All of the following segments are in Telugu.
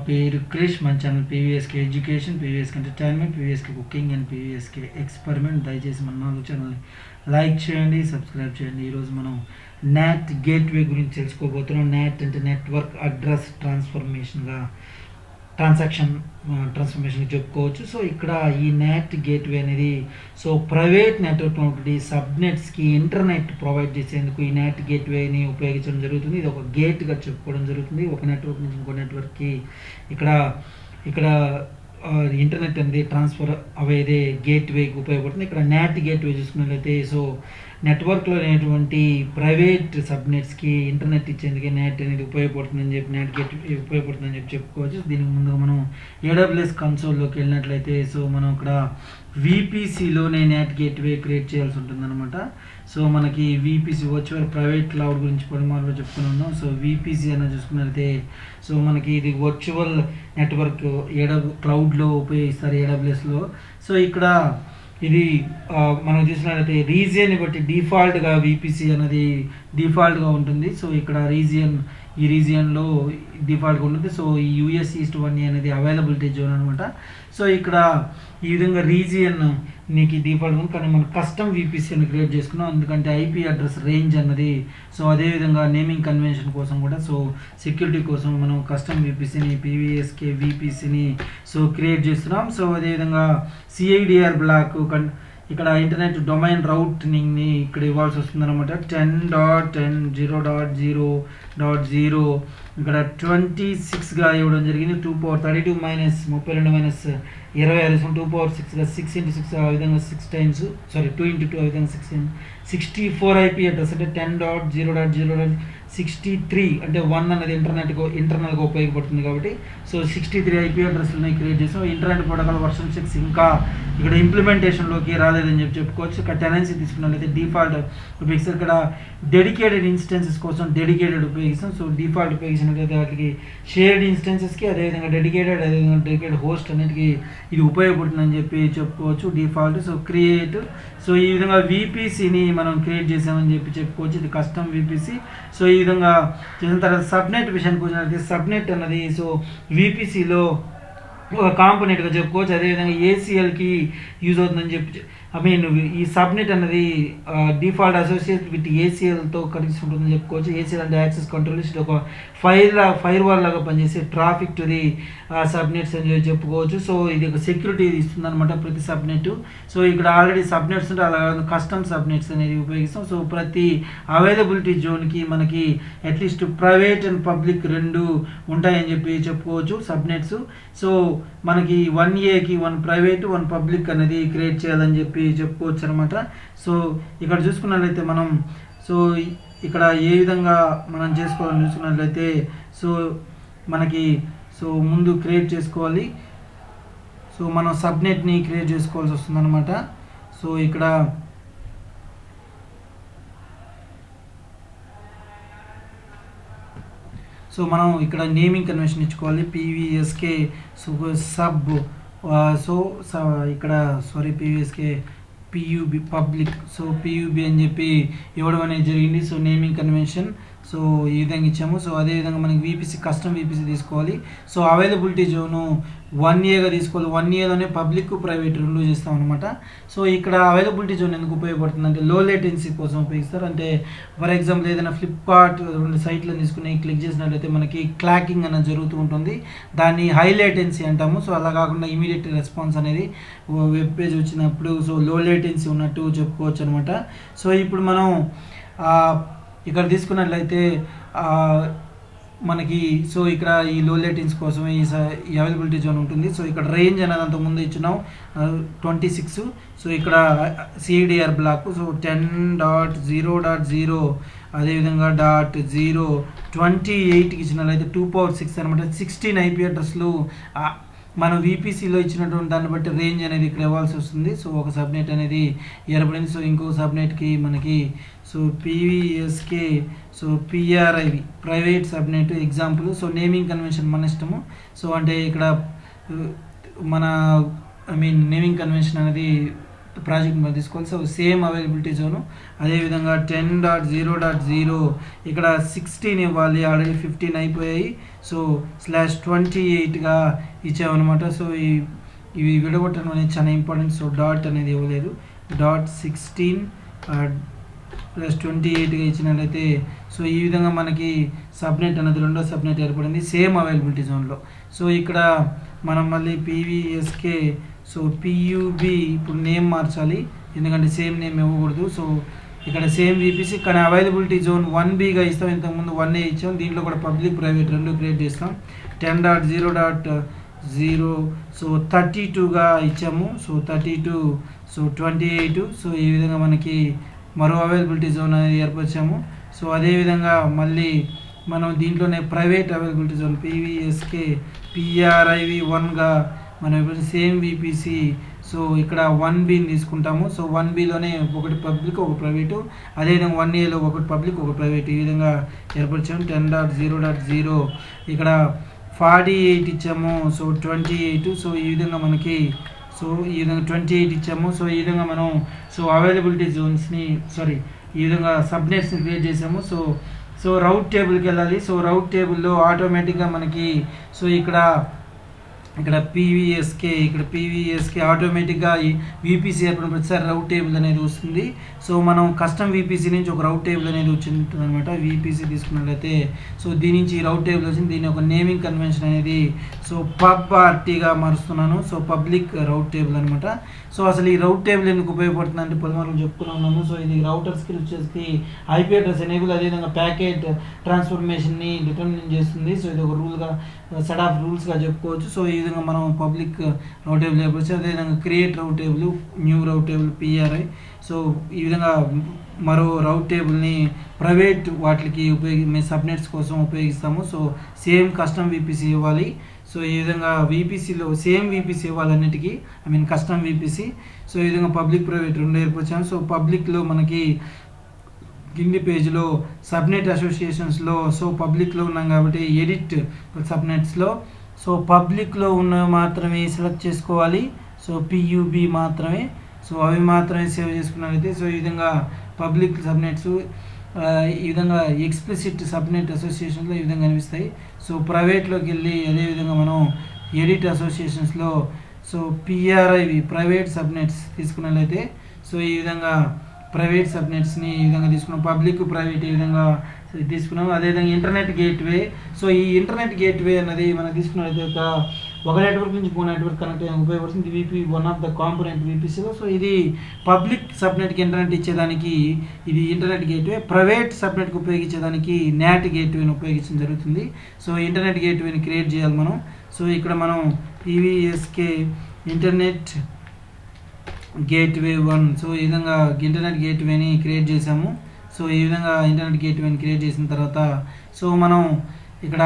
పేరు క్రిష్. మన channel PVSK education, PVSK entertainment, PVSK cooking and PVSK experiment. దయచేసి మన 4 ఛానల్ని లైక్ చేయండి, సబ్స్క్రైబ్ చేయండి. ఈరోజు మనం NAT గేట్వే గురించి తెలుసుకోబోతున్నాం. NAT అంటే నెట్వర్క్ అడ్రస్ ట్రాన్స్ఫర్మేషన్గా ట్రాన్స్ఫర్మేషన్ చెప్పుకోవచ్చు. సో ఇక్కడ ఈ NAT గేట్వే అనేది ప్రైవేట్ నెట్వర్క్ ఒకటి సబ్నెట్స్కి ఇంటర్నెట్ ప్రొవైడ్ చేసేందుకు ఈ NAT గేట్వేని ఉపయోగించడం జరుగుతుంది. ఇది ఒక గేట్గా చెప్పుకోవడం జరుగుతుంది. ఒక నెట్వర్క్ నుంచి ఇంకో నెట్వర్క్కి ఇక్కడ ఇంటర్నెట్ అనేది ట్రాన్స్ఫర్ అయ్యేదే గేట్వేకి ఉపయోగపడుతుంది. ఇక్కడ NAT గేట్వే చూసుకున్నట్లయితే నెట్వర్క్లో అనేటువంటి ప్రైవేట్ సబ్నెట్స్కి ఇంటర్నెట్ ఇచ్చేందుకే NAT అనేది ఉపయోగపడుతుందని చెప్పి NAT గేట్వే ఉపయోగపడుతుందని చెప్పుకోవచ్చు. దీనికి ముందుగా మనం AWS కన్సోల్లోకి వెళ్ళినట్లయితే మనం ఇక్కడ VPCలోనే NAT గేట్వే క్రియేట్ చేయాల్సి ఉంటుంది అనమాట. మనకి VPC వర్చువల్ ప్రైవేట్ క్లౌడ్ గురించి పరిమాణంలో చెప్పుకుని ఉన్నాం. VPC అనేది చూసుకున్నట్లయితే మనకి ఇది వర్చువల్ నెట్వర్క్ క్లౌడ్లో ఉపయోగిస్తారు AWSలో. ఇక్కడ ఇది మనం చూసినట్లయితే రీజియన్ని బట్టి డిఫాల్ట్గా VPC అనేది డిఫాల్ట్గా ఉంటుంది. ఇక్కడ ఈ రీజియన్లో డిఫాల్ట్గా ఉంటుంది. ఈ US East 1A అనేది అవైలబిలిటీ జోన్ అనమాట. ఇక్కడ ఈ విధంగా రీజియన్ నీకు డిఫాల్ట్ ఉంది, కానీ మనం కస్టమ్ VPC అని క్రియేట్ చేసుకున్నాం. ఎందుకంటే IP అడ్రస్ రేంజ్ అన్నది అదేవిధంగా నేమింగ్ కన్వెన్షన్ కోసం కూడా సెక్యూరిటీ కోసం మనం కస్టమ్ VPCని PVSK VPCని క్రియేట్ చేస్తున్నాం. అదేవిధంగా CIDR బ్లాక్ ఇక్కడ ఇంటర్నెట్ డొమైన్ రౌటింగ్ని ఇక్కడ ఇవ్వాల్సి వస్తుంది అనమాట. 10.10.0.0.0 ఇక్కడ 26గా ఇవ్వడం జరిగింది. 2^32 - 32 - 26 2^6గా 6 × 6 ఆ విధంగా 6 times 2 × 2 ఆ విధంగా 64 IP అడ్రస్ అంటే 10.0.0.63 అంటే 1 అనేది ఇంటర్నల్గా ఉపయోగపడుతుంది కాబట్టి 63 IP అడ్రస్లని క్రియేట్ చేసాం. ఇంటర్నెట్ ప్రోటోకాల్ వర్షన్ 6 ఇంకా ఇక్కడ ఇంప్లిమెంటేషన్లోకి రాలేదని చెప్పుకోవచ్చు. ఇక్కడ టెనెన్సీ తీసుకున్నట్లయితే డిఫాల్ట్ ఉపయోగిస్తారు. ఇక్కడ డెడికేటెడ్ ఇన్స్టెన్సెస్ కోసం డెడికేటెడ్ ఉపయోగిస్తాం. డిఫాల్ట్ ఉపయోగించినట్లయితే వాటికి షేర్డ్ ఇన్స్టెన్సెస్కి అదేవిధంగా డెడికేటెడ్ హోస్ట్ అన్నిటికీ ఇది ఉపయోగపడుతుందని చెప్పుకోవచ్చు. డిఫాల్ట్ క్రియేట్ ఈ విధంగా VPCని మనం క్రియేట్ చేసామని చెప్పుకోవచ్చు. ఇది కస్టమ్ VPC. ఈ విధంగా చేసిన తర్వాత సబ్నెట్ విషయానికి వచ్చినట్లయితే సబ్నెట్ అన్నది VPCలో ఒక కాంపోనెంట్గా చెప్పుకోవచ్చు. అదేవిధంగా ACLకి యూజ్ అవుతుందని ఈ సబ్నెట్ అనేది డిఫాల్ట్ అసోసియేట్ విత్ ACLతో కలిసి ఉంటుందని చెప్పుకోవచ్చు. ACL అంటే యాక్సెస్ కంట్రోల్ లిస్ట్, ఒక ఫైర్ వాల్ లాగా పనిచేసే ట్రాఫిక్ టు ది సబ్నెట్స్ అని చెప్పుకోవచ్చు. ఇది ఒక సెక్యూరిటీ ఇస్తుంది అనమాట ప్రతి సబ్నెట్. ఇక్కడ ఆల్రెడీ సబ్నెట్స్ ఉంటే అలా కస్టమ్ సబ్నెట్స్ అనేది ఉపయోగిస్తాం. ప్రతి అవైలబిలిటీ జోన్కి మనకి అట్లీస్ట్ ప్రైవేట్ అండ్ పబ్లిక్ 2 ఉంటాయని చెప్పుకోవచ్చు సబ్నెట్స్. మనకి 1Aకి 1 ప్రైవేట్ 1 పబ్లిక్ అనేది క్రియేట్ చేయాలని చెప్పుకోవచ్చు అనమాట. ఇక్కడ చూసుకున్నట్లయితే మనం ఇక్కడ ఏ విధంగా మనం చేసుకోవాలని చూసుకున్నట్లయితే మనకి ముందు క్రియేట్ చేసుకోవాలి. మనం సబ్నెట్ని క్రియేట్ చేసుకోవాల్సి వస్తుంది అనమాట. ఇక్కడ మనం ఇక్కడ నేమింగ్ కన్వెన్షన్ ఇచ్చుకోవాలి. PVSK సబ్ ఇక్కడ PVSK PUB పబ్లిక్ PUB అని చెప్పి ఇవ్వడం అనేది జరిగింది. నేమింగ్ కన్వెన్షన్ ఈ విధంగా ఇచ్చాము. అదేవిధంగా మనకి VPC కస్టమ్ VPC తీసుకోవాలి. అవైలబిలిటీ జోను 1Aగా తీసుకోవాలి. 1Aలోనే పబ్లిక్ ప్రైవేట్ 2 చేస్తాం అనమాట. ఇక్కడ అవైలబిలిటీ జోన్ ఎందుకు ఉపయోగపడుతుంది అంటే లో లేటెన్సీ కోసం ఉపయోగిస్తారు. అంటే ఫర్ ఎగ్జాంపుల్ ఏదైనా ఫ్లిప్కార్ట్ 2 సైట్లను తీసుకుని క్లిక్ చేసినట్లయితే మనకి క్లాకింగ్ అనేది జరుగుతూ ఉంటుంది. దాన్ని హై లేటెన్సీ అంటాము. అలా కాకుండా ఇమీడియట్ రెస్పాన్స్ అనేది వెబ్ పేజ్ వచ్చినప్పుడు లో లేటెన్సీ ఉన్నట్టు చెప్పుకోవచ్చు అనమాట. ఇప్పుడు మనం ఇక్కడ తీసుకున్నట్లయితే మనకి ఇక్కడ ఈ లో లేటెన్సీ కోసం ఈ అవైలబిలిటీ జోన్ ఉంటుంది. ఇక్కడ రేంజ్ అనేది అంతకుముందు ఇచ్చినాం 26. ఇక్కడ CIDR బ్లాక్ 10.0.0 అదేవిధంగా .028కి ఇచ్చినట్లయితే 2^6 అనమాట. 16 IP అడ్రస్లు మనం VPCలో ఇచ్చినటువంటి దాన్ని బట్టి రేంజ్ అనేది ఇక్కడ ఇవ్వాల్సి వస్తుంది. ఒక సబ్నెట్ అనేది ఏర్పడింది. ఇంకో సబ్నెట్కి మనకి PVSK PRIV private subnet example. Naming convention మన ఇష్టము. అంటే ఇక్కడ మన నేమింగ్ కన్వెన్షన్ అనేది ప్రాజెక్ట్ మనం తీసుకోవాలి. సో సేమ్ అవైలబిలిటీ జోను అదేవిధంగా 10.0.0 ఇక్కడ 16 ఇవ్వాలి, ఆల్రెడీ 15 అయిపోయాయి. సో /28గా ఇచ్చామన్నమాట. సో ఇవి విడగొట్టడం అనేది చాలా ఇంపార్టెంట్. సో డాట్ అనేది ఇవ్వలేదు, .16/28గా ఇచ్చినట్లయితే సో ఈ విధంగా మనకి సబ్నెట్ అనేది రెండో సబ్నెట్ ఏర్పడింది సేమ్ అవైలబిలిటీ జోన్లో. సో ఇక్కడ మనం మళ్ళీ PVSK సో PUB ఇప్పుడు నేమ్ మార్చాలి, ఎందుకంటే సేమ్ నేమ్ ఇవ్వకూడదు. సో ఇక్కడ సేమ్ VPC కానీ అవైలబిలిటీ జోన్ 1Bగా ఇస్తాం, ఇంతకుముందు 1A ఇచ్చాం. దీంట్లో కూడా పబ్లిక్ ప్రైవేట్ రెండు క్రియేట్ చేస్తాం. 10.0.0 సో 32గా ఇచ్చాము. సో 32 సో 28 సో ఈ విధంగా మనకి మరో అవైలబిలిటీ జోన్ అనేది ఏర్పరిచాము. సో అదేవిధంగా మళ్ళీ మనం దీంట్లోనే ప్రైవేట్ అవైలబిలిటీ జోన్ PVSK PRIV1గా మనం ఇప్పుడు సేమ్ VPC సో ఇక్కడ 1Bని తీసుకుంటాము. సో 1Bలోనే ఒకటి పబ్లిక్ ఒక ప్రైవేటు, అదేవిధంగా 1Aలో ఒకటి పబ్లిక్ ఒక ప్రైవేట్ ఈ విధంగా ఏర్పరిచాము. 10.0.0 ఇక్కడ 48 ఇచ్చాము. సో 28 సో ఈ విధంగా మనకి సో ఈ విధంగా 28 ఇచ్చాము. సో ఈ విధంగా మనం సో అవైలబిలిటీ జోన్స్ని ఈ విధంగా సబ్నెట్స్ని క్రియేట్ చేసాము. సో రౌట్ టేబుల్కి వెళ్ళాలి. సో రౌట్ టేబుల్లో ఆటోమేటిక్గా మనకి సో ఇక్కడ PVSK ఆటోమేటిక్గా ఈ VPC ఏర్పడిన ప్రతిసారి రౌట్ టేబుల్ అనేది వస్తుంది. సో మనం కస్టమ్ VPC నుంచి ఒక రౌట్ టేబుల్ అనేది వచ్చింది అనమాట. VPC తీసుకున్నట్లయితే సో దీని నుంచి రౌట్ టేబుల్ వచ్చింది. దీని ఒక నేమింగ్ కన్వెన్షన్ అనేది సో PubRTగా మారుస్తున్నాను. సో పబ్లిక్ రౌట్ టేబుల్ అనమాట. సో అసలు ఈ రౌట్ టేబుల్ ఎందుకు ఉపయోగపడుతుంది అంటే పలుమార్లు చెప్పుకున్నాము. సో ఇది రౌటర్స్కి వచ్చేసి IP అడ్రస్ ఎనేబుల్, అదేవిధంగా ప్యాకెట్ ట్రాన్స్ఫర్మేషన్ని డిటర్మిన్ చేస్తుంది. సో ఇది ఒక రూల్గా సెట్ ఆఫ్ రూల్స్గా చెప్పుకోవచ్చు. సో ఈ విధంగా మనం పబ్లిక్ రౌట్ టేబుల్ చెప్పవచ్చు. అదేవిధంగా క్రియేట్ రౌట్ టేబుల్, న్యూ రౌట్ టేబుల్ PRI. సో ఈ విధంగా మరో రౌట్ టేబుల్ని ప్రైవేట్ వాటికి సబ్నెట్స్ కోసం ఉపయోగిస్తాము. సో సేమ్ కస్టమ్ VPC ఇవ్వాలి. సో ఈ విధంగా VPCలో సేమ్ VPC ఇవ్వాలన్నిటికీ, కస్టమ్ VPC. సో ఈ విధంగా పబ్లిక్ ప్రైవేట్ రెండు ఏర్పరిచాము. సో పబ్లిక్లో మనకి కింది పేజ్లో సబ్నెట్ అసోసియేషన్స్లో సో పబ్లిక్లో ఉన్నాం కాబట్టి ఎడిట్ సబ్నెట్స్లో సో పబ్లిక్లో ఉన్నవి మాత్రమే సెలెక్ట్ చేసుకోవాలి. సో PUB మాత్రమే, సో అవి మాత్రమే సేవ్ చేసుకున్నట్లయితే సో ఈ విధంగా పబ్లిక్ సబ్నెట్స్ ఈ విధంగా ఎక్స్ప్లిసిట్ సబ్నెట్ అసోసియేషన్లో ఈ విధంగా కనిపిస్తాయి. సో ప్రైవేట్లోకి వెళ్ళి అదేవిధంగా మనం ఎడిట్ అసోసియేషన్స్లో సో PRIV ప్రైవేట్ సబ్నెట్స్ తీసుకున్నట్లయితే సో ఈ విధంగా ప్రైవేట్ సబ్నెట్స్ని ఈ విధంగా తీసుకున్నాం. పబ్లిక్ ప్రైవేట్ ఈ విధంగా తీసుకున్నాం. అదేవిధంగా ఇంటర్నెట్ గేట్వే. సో ఈ ఇంటర్నెట్ గేట్వే అన్నది మనం తీసుకున్నట్లయితే ఒక నెట్వర్క్ నుంచి ఇంకో నెట్వర్క్ కనెక్ట్ అయ్యే ఉపయోగపడుతుంది. వన్ ఆఫ్ ద కాంపోనెంట్ VPCలో. సో ఇది పబ్లిక్ సబ్నెట్కి ఇంటర్నెట్ ఇచ్చేదానికి ఇది ఇంటర్నెట్ గేట్వే, ప్రైవేట్ సబ్నెట్కి ఉపయోగించేదానికి NAT గేట్వేని ఉపయోగించడం జరుగుతుంది. సో ఇంటర్నెట్ గేట్వేని క్రియేట్ చేయాలి మనం. సో ఇక్కడ మనం PVSK ఇంటర్నెట్ గేట్వే 1 సో ఈ విధంగా ఇంటర్నెట్ గేట్వేని క్రియేట్ చేసాము. సో ఈ విధంగా ఇంటర్నెట్ గేట్వేని క్రియేట్ చేసిన తర్వాత సో మనం ఇక్కడ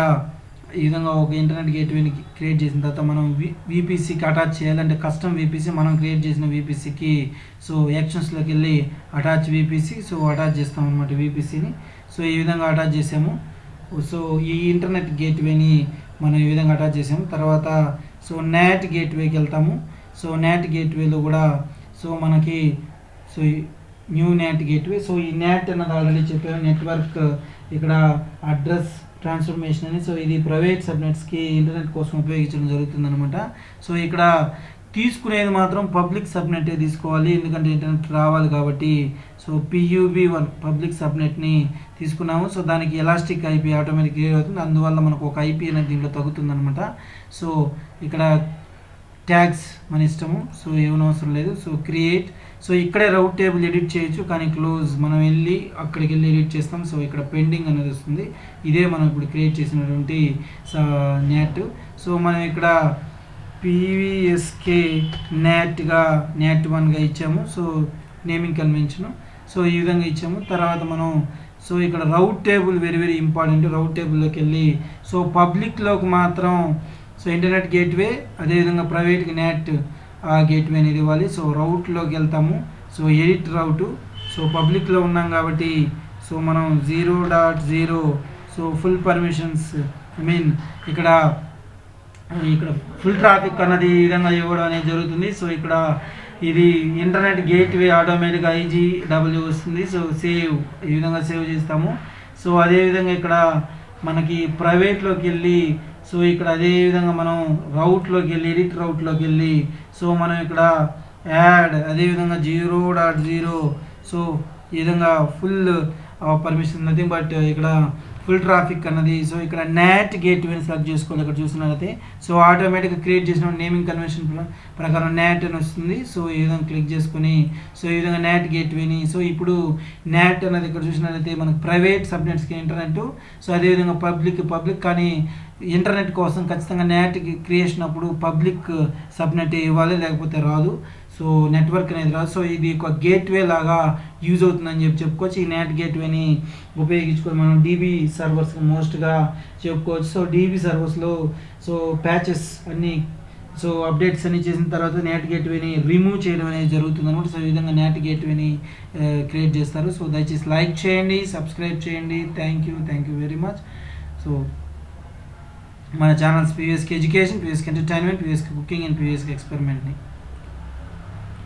ఈ విధంగా ఒక ఇంటర్నెట్ గేట్వేని క్రియేట్ చేసిన తర్వాత మనం VPCకి అటాచ్ చేయాలి. అంటే కస్టమ్ VPC మనం క్రియేట్ చేసిన VPCకి సో యాక్షన్స్లోకి వెళ్ళి అటాచ్ VPC సో అటాచ్ చేస్తాం అనమాట VPCని. సో ఈ విధంగా అటాచ్ చేసాము. సో ఈ ఇంటర్నెట్ గేట్వేని మనం ఈ విధంగా అటాచ్ చేసాము. తర్వాత సో NAT గేట్వేకి వెళ్తాము. సో NAT గేట్వేలో కూడా సో మనకి so new NAT gateway. So ఈ NAT అన్నది ఆల్రెడీ చెప్పాము, నెట్వర్క్ ఇక్కడ అడ్రస్ ట్రాన్స్ఫర్మేషన్ అని. సో ఇది ప్రైవేట్ సబ్నెట్స్కి ఇంటర్నెట్ కోసం ఉపయోగించడం జరుగుతుంది అనమాట. సో ఇక్కడ తీసుకునేది మాత్రం పబ్లిక్ సబ్నెటే తీసుకోవాలి, ఎందుకంటే ఇంటర్నెట్ రావాలి కాబట్టి. సో PUB1 పబ్లిక్ సబ్నెట్ని తీసుకున్నాము. సో దానికి ఎలాస్టిక్ IP ఆటోమేటిక్ క్లియర్ అవుతుంది, అందువల్ల మనకు ఒక IP అనేది దీంట్లో తగ్గుతుంది అనమాట. సో ఇక్కడ ట్యాగ్స్ మన ఇష్టము, సో ఏమనవసరం లేదు. So create. సో ఇక్కడే రౌట్ టేబుల్ ఎడిట్ చేయొచ్చు, కానీ క్లోజ్ మనం వెళ్ళి అక్కడికి వెళ్ళి ఎడిట్ చేస్తాం. సో ఇక్కడ పెండింగ్ అనేది వస్తుంది, ఇదే మనం ఇప్పుడు క్రియేట్ చేసినటువంటి NAT. సో మనం ఇక్కడ PVSK NAT1గా ఇచ్చాము. సో నేమింగ్ కన్వెన్షన్ సో ఈ విధంగా ఇచ్చాము. తర్వాత మనం సో ఇక్కడ route table very very important. Route టేబుల్లోకి వెళ్ళి సో పబ్లిక్లోకి మాత్రం సో ఇంటర్నెట్ గేట్వే, అదేవిధంగా ప్రైవేట్కి NAT గేట్వే అనేది ఇవ్వాలి. సో రౌట్లోకి వెళ్తాము. So edit రౌటు. సో పబ్లిక్లో ఉన్నాం కాబట్టి సో మనం 0.0 సో ఫుల్ పర్మిషన్స్ ఇక్కడ ఫుల్ ట్రాఫిక్ అన్నది ఈ విధంగా ఇవ్వడం అనేది జరుగుతుంది. సో ఇక్కడ ఇది ఇంటర్నెట్ గేట్వే ఆటోమేటిక్గా IGW వస్తుంది. సో సేవ్ ఈ విధంగా సేవ్ చేస్తాము. సో అదేవిధంగా ఇక్కడ మనకి ప్రైవేట్లోకి వెళ్ళి సో ఇక్కడ అదేవిధంగా మనం రౌట్లోకి వెళ్ళి ఎడిట్ రౌట్లోకి వెళ్ళి సో మనం ఇక్కడ యాడ్ అదేవిధంగా 0.0 సో ఈ విధంగా ఫుల్ పర్మిషన్ నథింగ్ బట్ ఇక్కడ ఫుల్ ట్రాఫిక్ అన్నది. సో ఇక్కడ NAT గేట్వేని సెలెక్ట్ చేసుకోవాలి. ఇక్కడ చూసినట్లయితే సో ఆటోమేటిక్గా క్రియేట్ చేసిన నేమింగ్ కన్వెన్షన్ ప్రకారం NAT అని వస్తుంది. సో ఈ విధంగా క్లిక్ చేసుకుని సో ఈ విధంగా NAT గేట్వేని సో ఇప్పుడు NAT అనేది ఇక్కడ చూసినట్లయితే మనకు ప్రైవేట్ సబ్నెట్స్కి ఇంటర్నెట్. సో అదేవిధంగా పబ్లిక్ కానీ ఇంటర్నెట్ కోసం ఖచ్చితంగా NAT క్రియేషన్ అప్పుడు పబ్లిక్ సబ్నెట్ ఇవ్వాలి, లేకపోతే రాదు. సో నెట్వర్క్ అనేది రాదు. సో ఇది ఒక గేట్వే లాగా యూజ్ అవుతుందని చెప్పుకోవచ్చు. ఈ NAT గేట్వేని ఉపయోగించుకొని మనం DB సర్వర్స్ మోస్ట్గా చెప్పుకోవచ్చు. సో DB సర్వర్స్లో సో ప్యాచెస్ అన్నీ సో అప్డేట్స్ అన్నీ చేసిన తర్వాత NAT గేట్వేని రిమూవ్ చేయడం అనేది జరుగుతుంది అనమాట. సో ఈ విధంగా NAT గేట్వేని క్రియేట్ చేస్తారు. సో దయచేసి లైక్ చేయండి, సబ్స్క్రైబ్ చేయండి. Thank you very much. So మన channels PVSK education, PVSK entertainment, PVSK cooking and PVSK ఎక్స్పెరిమెంట్ని